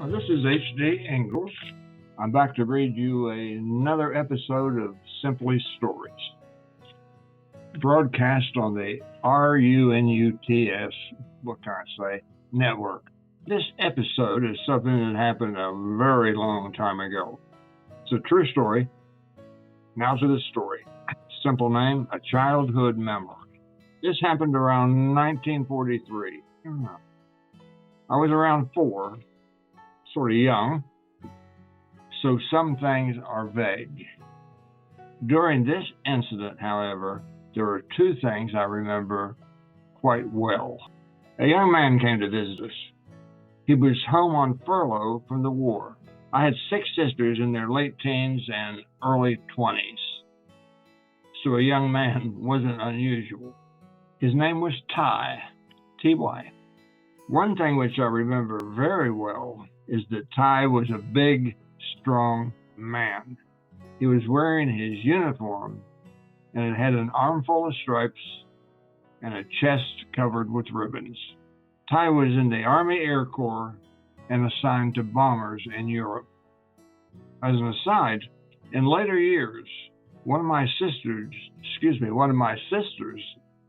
This is HD Ingles. I'm back to read you another episode of Simply Stories, broadcast on the RUNUTS, what can I say, network. This episode is something that happened a very long time ago. It's a true story. Now to the story. Simple name, A Childhood Memory. This happened around 1943. I was around 4, sort of young, so some things are vague. During this incident, however, there were 2 things I remember quite well. A young man came to visit us. He was home on furlough from the war. I had 6 sisters in their late teens and early 20s, so a young man wasn't unusual. His name was Ty, T-Y. One thing which I remember very well is that Ty was a big, strong man. He was wearing his uniform, and it had an armful of stripes and a chest covered with ribbons. Ty was in the Army Air Corps and assigned to bombers in Europe. As an aside, in later years, one of my sisters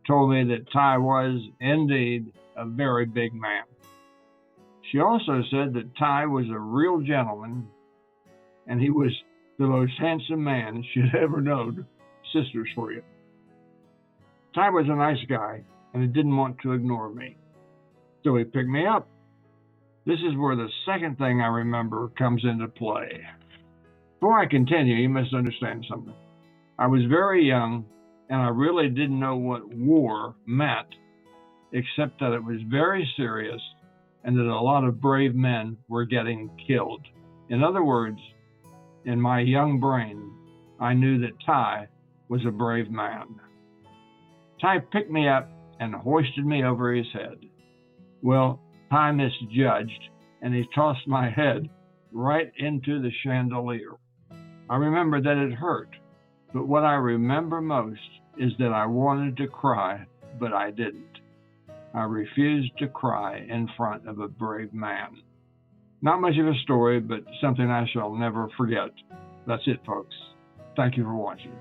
told me that Ty was indeed a very big man. She also said that Ty was a real gentleman, and he was the most handsome man she'd ever known. Sisters for you. Ty was a nice guy, and he didn't want to ignore me, so he picked me up. This is where the second thing I remember comes into play. Before I continue, you must understand something. I was very young, and I really didn't know what war meant, except that it was very serious and that a lot of brave men were getting killed. In other words, in my young brain, I knew that Ty was a brave man. Ty picked me up and hoisted me over his head. Well, Ty misjudged, and he tossed my head right into the chandelier. I remember that it hurt, but what I remember most is that I wanted to cry, but I didn't. I refused to cry in front of a brave man. Not much of a story, but something I shall never forget. That's it, folks. Thank you for watching.